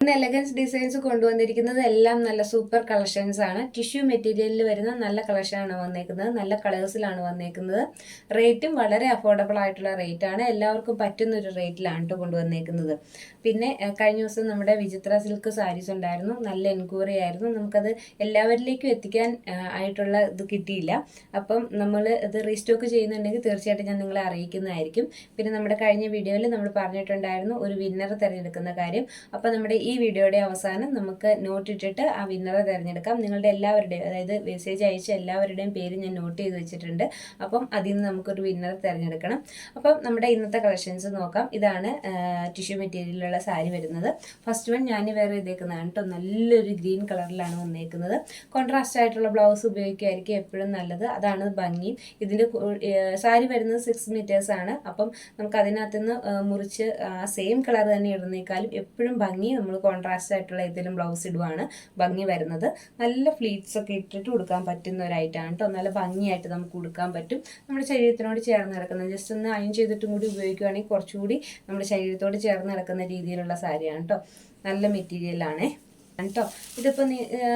Elegance designs കൊണ്ടുവന്നിരിക്കുന്നത് എല്ലാം നല്ല സൂപ്പർ കളക്ഷൻസ് ആണ്. ടിഷ്യൂ മെറ്റീരിയലിൽ വരുന്ന നല്ല കളക്ഷനാണ് വന്നേക്കുന്നത്. നല്ല കളേഴ്സിലാണ് വന്നേക്കുന്നത്. റേറ്റും വളരെ അഫോർഡബിൾ ആയിട്ടുള്ള റേറ്റ് ആണ്. എല്ലാവർക്കും പറ്റുന്ന ഒരു റേറ്റിലാണ് കേട്ടോ കൊണ്ടുവന്നേക്കുന്നത്. പിന്നെ കഴിഞ്ഞ ദിവസം നമ്മുടെ വിചിത്ര സിൽക്ക് സാരീസ് ഉണ്ടായിരുന്നു. നല്ല എൻക്വയറി ആയിരുന്നു. നമുക്കത് എല്ലാവരിലേക്കും എത്തിക്കാൻ ആയിട്ടുള്ള ഇത് കിട്ടിയില്ല. അപ്പം നമ്മൾ ഇത് റീസ്റ്റോക്ക് ചെയ്യുന്നുണ്ടെങ്കിൽ തീർച്ചയായിട്ടും ഞാൻ നിങ്ങളെ അറിയിക്കുന്നതായിരിക്കും. പിന്നെ നമ്മുടെ കഴിഞ്ഞ വീഡിയോയിൽ നമ്മൾ പറഞ്ഞിട്ടുണ്ടായിരുന്നു ഒരു വിന്നർ തിരഞ്ഞെടുക്കുന്ന കാര്യം. അപ്പം നമ്മുടെ ഈ വീഡിയോയുടെ അവസാനം നമുക്ക് നോട്ട് ഇട്ടിട്ട് ആ വിന്നറെ തിരഞ്ഞെടുക്കാം. നിങ്ങളുടെ എല്ലാവരുടെയും, അതായത് മെസ്സേജ് അയച്ച എല്ലാവരുടെയും പേര് ഞാൻ നോട്ട് ചെയ്ത് വെച്ചിട്ടുണ്ട്. അപ്പം അതിൽ നിന്ന് നമുക്കൊരു വിന്നറെ തിരഞ്ഞെടുക്കണം. അപ്പം നമ്മുടെ ഇന്നത്തെ കളക്ഷൻസ് നോക്കാം. ഇതാണ് ടിഷ്യൂ മെറ്റീരിയലിലുള്ള സാരി വരുന്നത്. ഫസ്റ്റ് വൺ ഞാൻ വേറെ ചെയ്തേക്കുന്നതാണ് കേട്ടോ. നല്ലൊരു ഗ്രീൻ കളറിലാണ് വന്നേക്കുന്നത്. കോൺട്രാസ്റ്റ് ആയിട്ടുള്ള ബ്ലൗസ് ഉപയോഗിക്കുകയായിരിക്കും എപ്പോഴും നല്ലത്. അതാണ് ഭംഗി. ഇതിൻ്റെ സാരി വരുന്നത് 6 മീറ്റേഴ്സ് ആണ്. അപ്പം നമുക്ക് അതിനകത്തുനിന്ന് മുറിച്ച് സെയിം കളർ തന്നെ ഇടുന്നേക്കാളും എപ്പോഴും ഭംഗി നമ്മൾ കോൺട്രാസ്റ്റ് ആയിട്ടുള്ള ഏതെങ്കിലും ബ്ലൗസ് ഇടുവാണ് ഭംഗി വരുന്നത്. നല്ല ഫ്ലീറ്റ്സ് ഒക്കെ ഇട്ടിട്ട് കൊടുക്കാൻ പറ്റുന്ന ഒരു ഐറ്റമാണ് കേട്ടോ. നല്ല ഭംഗിയായിട്ട് നമുക്ക് കൊടുക്കാൻ പറ്റും. നമ്മുടെ ശരീരത്തിനോട് ചേർന്ന് കിടക്കുന്നത് ജസ്റ്റ് ഒന്ന് അയൺ ചെയ്തിട്ടും കൂടി ഉപയോഗിക്കുകയാണെങ്കിൽ കുറച്ചുകൂടി നമ്മുടെ ശരീരത്തോട് ചേർന്ന് കിടക്കുന്ന രീതിയിലുള്ള സാരിയാണ് കേട്ടോ. നല്ല മെറ്റീരിയലാണേ കേട്ടോ. ഇതിപ്പോൾ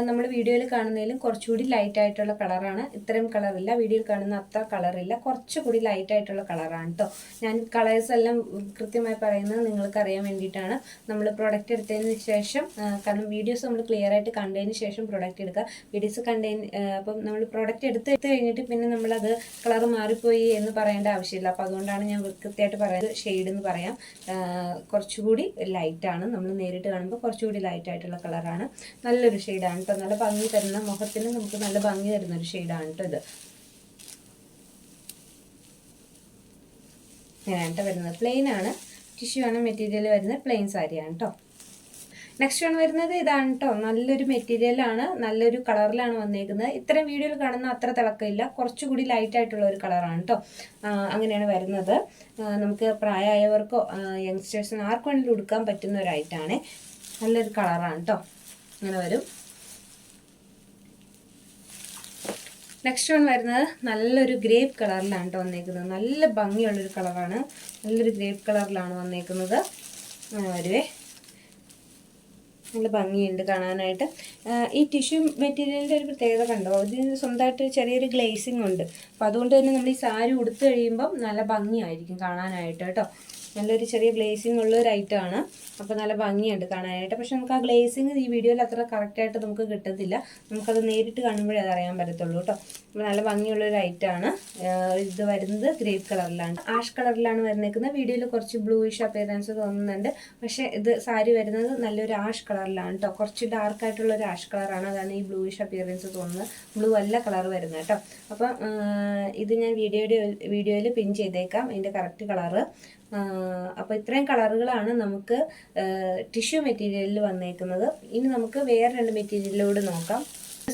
നമ്മൾ വീഡിയോയിൽ കാണുന്നതിലും കുറച്ചുകൂടി ലൈറ്റ് ആയിട്ടുള്ള കളറാണ്. ഇത്രയും കളറില്ല, വീഡിയോയിൽ കാണുന്ന അത്ര കളറില്ല, കുറച്ചുകൂടി ലൈറ്റ് ആയിട്ടുള്ള കളറാണ് കേട്ടോ. ഞാൻ കളേഴ്സ് എല്ലാം കൃത്യമായി പറയുന്നത് നിങ്ങൾക്ക് അറിയാൻ വേണ്ടിയിട്ടാണ്. നമ്മൾ പ്രൊഡക്റ്റ് എടുത്തതിന് ശേഷം, കാരണം വീഡിയോസ് നമ്മൾ ക്ലിയർ ആയിട്ട് കണ്ടതിന് ശേഷം പ്രൊഡക്റ്റ് എടുക്കുക. വീഡിയോസ് അപ്പം നമ്മൾ പ്രൊഡക്റ്റ് എടുത്ത് കഴിഞ്ഞിട്ട് പിന്നെ നമ്മളത് കളർ മാറിപ്പോയി എന്ന് പറയേണ്ട ആവശ്യമില്ല. അപ്പോൾ അതുകൊണ്ടാണ് ഞാൻ കൃത്യമായിട്ട് പറയുന്നത്. ഷെയ്ഡ് എന്ന് പറയാം, കുറച്ചുകൂടി ലൈറ്റാണ്. നമ്മൾ നേരിട്ട് കാണുമ്പോൾ കുറച്ചുകൂടി ലൈറ്റ് ആയിട്ടുള്ള കളറാണ്. നല്ലൊരു ഷെയ്ഡാണ് കേട്ടോ. നല്ല ഭംഗി തരുന്ന, മുഖത്തിന് നമുക്ക് നല്ല ഭംഗി തരുന്ന ഒരു ഷെയ്ഡാണ് കേട്ടോ ഇത്. ഇങ്ങനെയാണ് കേട്ടോ വരുന്നത്. പ്ലെയിൻ ആണ്, ടിഷ്യൂ ആണ് മെറ്റീരിയൽ വരുന്നത്. പ്ലെയിൻ സാരിയാണ് കേട്ടോ. നെക്സ്റ്റ് ആണ് വരുന്നത് ഇതാണ് കേട്ടോ. നല്ലൊരു മെറ്റീരിയലാണ്, നല്ലൊരു കളറിലാണ് വന്നേക്കുന്നത്. ഇത്രയും വീഡിയോയിൽ കാണുന്ന അത്ര തിളക്കമില്ല, കുറച്ചുകൂടി ലൈറ്റ് ആയിട്ടുള്ള ഒരു കളറാണ് കേട്ടോ. അങ്ങനെയാണ് വരുന്നത്. നമുക്ക് പ്രായമായവർക്കോ യങ്സ്റ്റേഴ്സിന് ആർക്ക് വേണമെങ്കിലും ഉടുക്കാൻ പറ്റുന്ന ഒരു ഐറ്റാണ്. നല്ലൊരു കളറാണ് കേട്ടോ. അങ്ങനെ വരും. നെക്സ്റ്റ് വൺ വരുന്നത് നല്ലൊരു ഗ്രേപ്പ് കളറിലാണ് കേട്ടോ വന്നേക്കുന്നത്. നല്ല ഭംഗിയുള്ളൊരു കളറാണ്. നല്ലൊരു ഗ്രേപ്പ് കളറിലാണ് വന്നേക്കുന്നത്. അങ്ങനെ വരുവേ. നല്ല ഭംഗിയുണ്ട് കാണാനായിട്ട്. ഈ ടിഷ്യൂ മെറ്റീരിയലിൻ്റെ ഒരു പ്രത്യേകത കണ്ടോ, ഇതിന് സ്വന്തമായിട്ട് ചെറിയൊരു ഗ്ലേസിങ് ഉണ്ട്. അപ്പോൾ അതുകൊണ്ട് തന്നെ നമ്മൾ ഈ സാരി ഉടുത്ത് കഴിയുമ്പം നല്ല ഭംഗിയായിരിക്കും കാണാനായിട്ട് കേട്ടോ. നല്ലൊരു ചെറിയ ഗ്ലേസിങ് ഉള്ള ഒരു ഐറ്റമാണ്. അപ്പോൾ നല്ല ഭംഗിയുണ്ട് കാണാനായിട്ട്. പക്ഷെ നമുക്ക് ആ ഗ്ലേസിങ് ഈ വീഡിയോയിൽ അത്ര കറക്റ്റായിട്ട് നമുക്ക് കിട്ടത്തില്ല. നമുക്കത് നേരിട്ട് കാണുമ്പോഴേ അത് അറിയാൻ പറ്റത്തുള്ളൂ കേട്ടോ. അപ്പോൾ നല്ല ഭംഗിയുള്ളൊരു ഐറ്റമാണ്. ഇത് വരുന്നത് ഗ്രേപ്പ് കളറിലാണ്, ആഷ് കളറിലാണ് വരുന്നേക്കുന്നത്. വീഡിയോയിൽ കുറച്ച് ബ്ലൂയിഷ് അപ്പിയറൻസ് തോന്നുന്നുണ്ട്. പക്ഷേ ഇത് സാരി വരുന്നത് നല്ലൊരു ആഷ് കളറിലാണ് കേട്ടോ. കുറച്ച് ഡാർക്കായിട്ടുള്ള ഒരു ആഷ് കളറാണ്. അതാണ് ഈ ബ്ലൂയിഷ് അപ്പിയറൻസ് തോന്നുന്നത്. ബ്ലൂ അല്ല കളർ വരുന്നത് കേട്ടോ. അപ്പം ഇത് ഞാൻ വീഡിയോയിൽ പിൻ ചെയ്തേക്കാം, ഇതിൻ്റെ കറക്റ്റ് കളറ്. അപ്പോൾ ഇത്രയും കളറുകളാണ് നമുക്ക് ടിഷ്യൂ മെറ്റീരിയലിൽ വന്നേക്കുന്നത്. ഇനി നമുക്ക് വേറെ 2 മെറ്റീരിയലിലൂടെ നോക്കാം.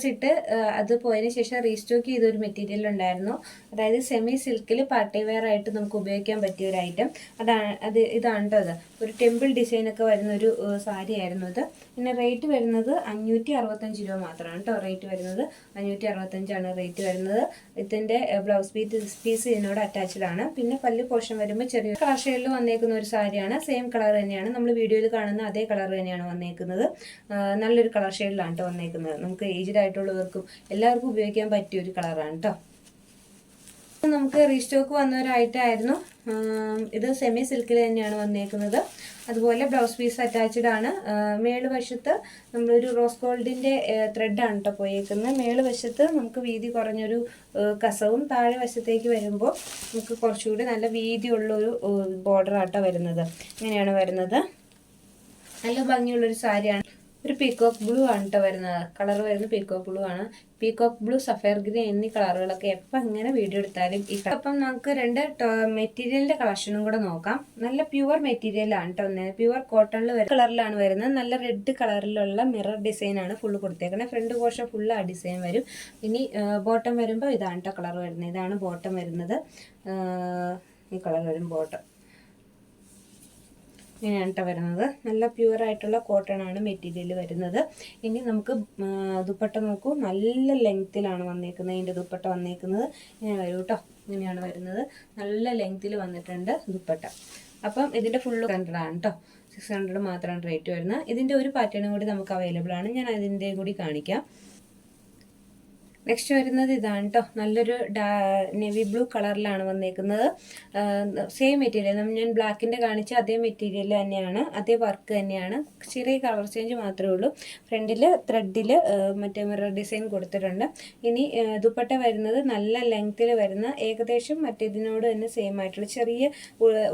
ഇട്ട് അത് പോയതിന് ശേഷം റീസ്റ്റോക്ക് ചെയ്തൊരു മെറ്റീരിയൽ ഉണ്ടായിരുന്നു. അതായത് സെമി സിൽക്കിൽ പാർട്ടി വെയർ ആയിട്ട് നമുക്ക് ഉപയോഗിക്കാൻ പറ്റിയ ഒരു ഐറ്റം. ഇതാണ് കേട്ടോ. അത് ഒരു ടെമ്പിൾ ഡിസൈനൊക്കെ വരുന്ന ഒരു സാരി ആയിരുന്നു ഇത്. പിന്നെ റേറ്റ് വരുന്നത് 565 രൂപ മാത്രമാണ് കേട്ടോ. റേറ്റ് വരുന്നത് 565 റേറ്റ് വരുന്നത്. ഇതിൻ്റെ ബ്ലൗസ് പീസ് ഇതിനോട് അറ്റാച്ച്ഡ് ആണ്. പിന്നെ പല്ല് പോർഷൻ വരുമ്പോൾ ചെറിയ കളർ ഷെയ്ഡിൽ വന്നേക്കുന്ന ഒരു സാരിയാണ്. സെയിം കളർ തന്നെയാണ്, നമ്മൾ വീഡിയോയിൽ കാണുന്ന അതേ കളർ തന്നെയാണ് വന്നേക്കുന്നത്. നല്ലൊരു കളർ ഷെയ്ഡിലാണ് കേട്ടോ വന്നേക്കുന്നത്. നമുക്ക് ഏജ്ഡ് ആയിട്ടുള്ളവർക്കും എല്ലാവർക്കും ഉപയോഗിക്കാൻ പറ്റിയ ഒരു കളറാണ് കേട്ടോ. നമുക്ക് റീസ്റ്റോക്ക് വന്ന ഒരു ഐറ്റം ആയിരുന്നു ഇത്. സെമി സിൽക്കിൽ തന്നെയാണ് വന്നേക്കുന്നത്. അതുപോലെ ബ്ലൗസ് പീസ് അറ്റാച്ച്ഡ് ആണ്. മേളുവശത്ത് നമ്മളൊരു റോസ് ഗോൾഡിൻ്റെ ത്രെഡാണ് കേട്ടോ പോയേക്കുന്നത്. മേളുവശത്ത് നമുക്ക് വീതി കുറഞ്ഞൊരു കസവും, താഴെ വശത്തേക്ക് വരുമ്പോൾ നമുക്ക് കുറച്ചുകൂടി നല്ല വീതിയുള്ളൊരു ബോർഡറാട്ടോ വരുന്നത്. ഇങ്ങനെയാണ് വരുന്നത്. നല്ല ഭംഗിയുള്ളൊരു സാരിയാണ്. ഒരു പീകോക്ക് ബ്ലൂ ആണ് കേട്ടോ വരുന്നത്. കളർ വരുന്നത് പീകോക്ക് ബ്ലൂ ആണ്. പീകോക്ക് ബ്ലൂ, സഫയർ ഗ്രീൻ എന്നീ കളറുകളൊക്കെ എപ്പോൾ ഇങ്ങനെ വീഡിയോ എടുത്താലും അപ്പം നമുക്ക് 2 മെറ്റീരിയലിൻ്റെ കളക്ഷനും കൂടെ നോക്കാം. നല്ല പ്യുവർ മെറ്റീരിയലാണ് കേട്ടോ. പ്യുവർ കോട്ടണിൽ കളറിലാണ് വരുന്നത്. നല്ല റെഡ് കളറിലുള്ള മിറർ ഡിസൈനാണ് ഫുള്ള് കൊടുത്തേക്കുന്നത്. ഫ്രണ്ട് പോർഷൻ ഫുള്ള് ആ ഡിസൈൻ വരും. ഇനി ബോട്ടം വരുമ്പോൾ ഇതാണ് കേട്ടോ കളർ വരുന്നത്. ഇതാണ് ബോട്ടം വരുന്നത്. ഈ കളർ വരും ബോട്ടം. ഇങ്ങനെയാണ് കേട്ടോ വരുന്നത്. നല്ല പ്യുവർ ആയിട്ടുള്ള കോട്ടൺ ആണ് മെറ്റീരിയൽ വരുന്നത്. ഇനി നമുക്ക് ദുപ്പട്ട നോക്കൂ. നല്ല ലെങ്ത്തിലാണ് വന്നേക്കുന്നത്. ഇതിൻ്റെ ദുപ്പട്ട വന്നേക്കുന്നത് ഇങ്ങനെ വരും കേട്ടോ. ഇങ്ങനെയാണ് വരുന്നത്. നല്ല ലെങ്ത്തിൽ വന്നിട്ടുണ്ട് ദുപ്പട്ട. അപ്പം ഇതിൻ്റെ ഫുള്ള് കണ്ടതാണ് കേട്ടോ. 600 മാത്രമാണ് റേറ്റ് വരുന്നത്. ഇതിൻ്റെ ഒരു പാറ്റേണും കൂടി നമുക്ക് അവൈലബിൾ ആണ്, ഞാൻ അതിൻ്റെ കൂടി കാണിക്കാം. നെക്സ്റ്റ് വരുന്നത് ഇതാണ് കേട്ടോ, നല്ലൊരു നേവി ബ്ലൂ കളറിലാണ് വന്നേക്കുന്നത്. സെയിം മെറ്റീരിയൽ ഞാൻ ബ്ലാക്കിൻ്റെ കാണിച്ച അതേ മെറ്റീരിയൽ തന്നെയാണ്, അതേ വർക്ക് തന്നെയാണ്, ചെറിയ കളർ ചേഞ്ച് മാത്രമേ ഉള്ളൂ. ഫ്രണ്ടിൽ ത്രെഡിൽ മറ്റേ മിറർ ഡിസൈൻ കൊടുത്തിട്ടുണ്ട്. ഇനി ദുപ്പട്ട വരുന്നത് നല്ല ലെങ്ത്തിൽ വരുന്ന, ഏകദേശം മറ്റേതിനോട് തന്നെ സെയിം ആയിട്ടുള്ള, ചെറിയ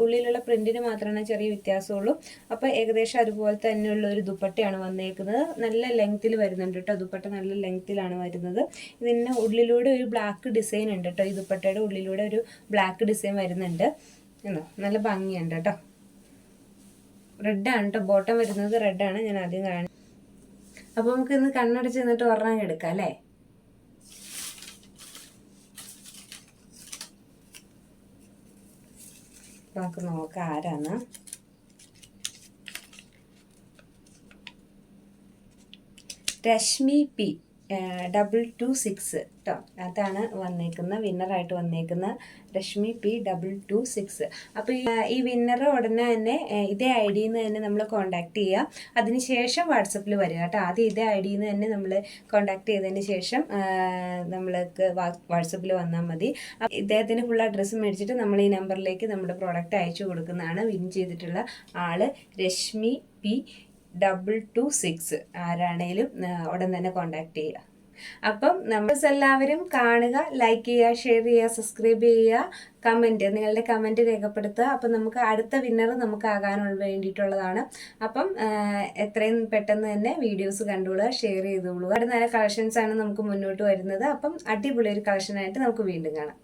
ഉള്ളിലുള്ള പ്രിൻറ്റിന് മാത്രമാണ് ചെറിയ വ്യത്യാസമുള്ളൂ. അപ്പോൾ ഏകദേശം അതുപോലെ തന്നെയുള്ള ഒരു ദുപ്പട്ടയാണ് വന്നേക്കുന്നത്. നല്ല ലെങ്ത്തിൽ വരുന്നുണ്ട് കേട്ടോ, ദുപ്പട്ട നല്ല ലെങ്ത്തിലാണ് വരുന്നത്. ഇതിന് ഉള്ളിലൂടെ ഒരു ബ്ലാക്ക് ഡിസൈൻ ഉണ്ട് കേട്ടോ, ഈ ദുപ്പട്ടയുടെ ഉള്ളിലൂടെ ഒരു ബ്ലാക്ക് ഡിസൈൻ വരുന്നുണ്ട്. എന്നോ നല്ല ഭംഗിയുണ്ട് കേട്ടോ. റെഡാണ് കേട്ടോ, ബോട്ടം വരുന്നത് റെഡാണ്. ഞാൻ ആദ്യം കാണും. അപ്പോൾ നമുക്ക് ഇന്ന് കണ്ണടച്ച് നിന്നിട്ട് ഒരെണ്ണം എടുക്കാം അല്ലേ. നമുക്ക് നോക്കാം ആരാണ്. രശ്മി പി 226 കേട്ടോ, അതാണ് വന്നേക്കുന്ന വിന്നറായിട്ട് വന്നേക്കുന്ന രശ്മി പി 226. അപ്പോൾ ഈ വിന്നർ ഉടനെ തന്നെ ഇതേ ഐ ഡിയിൽ നിന്ന് തന്നെ നമ്മൾ കോൺടാക്ട് ചെയ്യുക. അതിനുശേഷം വാട്സപ്പിൽ വരിക കേട്ടോ. ആദ്യം ഇതേ ഐ ഡിയിൽ നിന്ന് തന്നെ നമ്മൾ കോൺടാക്ട് ചെയ്തതിന് ശേഷം നമ്മൾക്ക് വാട്സപ്പിൽ വന്നാൽ മതി. ഇദ്ദേഹത്തിന് ഫുൾ അഡ്രസ്സ് മേടിച്ചിട്ട് നമ്മൾ ഈ നമ്പറിലേക്ക് നമ്മുടെ പ്രോഡക്റ്റ് അയച്ചു കൊടുക്കുന്നതാണ്. വിൻ ചെയ്തിട്ടുള്ള ആള് രശ്മി പി 226. ആരാണേലും ഉടൻ തന്നെ കോൺടാക്ട് ചെയ്യുക. അപ്പം നമ്മൾ എല്ലാവരും കാണുക, ലൈക്ക് ചെയ്യുക, ഷെയർ ചെയ്യുക, സബ്സ്ക്രൈബ് ചെയ്യുക, കമൻറ്റ്, നിങ്ങളുടെ കമൻറ്റ് രേഖപ്പെടുത്തുക. അപ്പം നമുക്ക് അടുത്ത വിന്നർ നമുക്ക് ആകാനുള്ള വേണ്ടിയിട്ടുള്ളതാണ്. അപ്പം എത്രയും പെട്ടെന്ന് തന്നെ വീഡിയോസ് കണ്ടുകൊള്ളുക, ഷെയർ ചെയ്തോളുക. അവിടെ നല്ല കളക്ഷൻസാണ് നമുക്ക് മുന്നോട്ട് വരുന്നത്. അപ്പം അടിപൊളി ഒരു കളക്ഷനായിട്ട് നമുക്ക് വീണ്ടും കാണാം.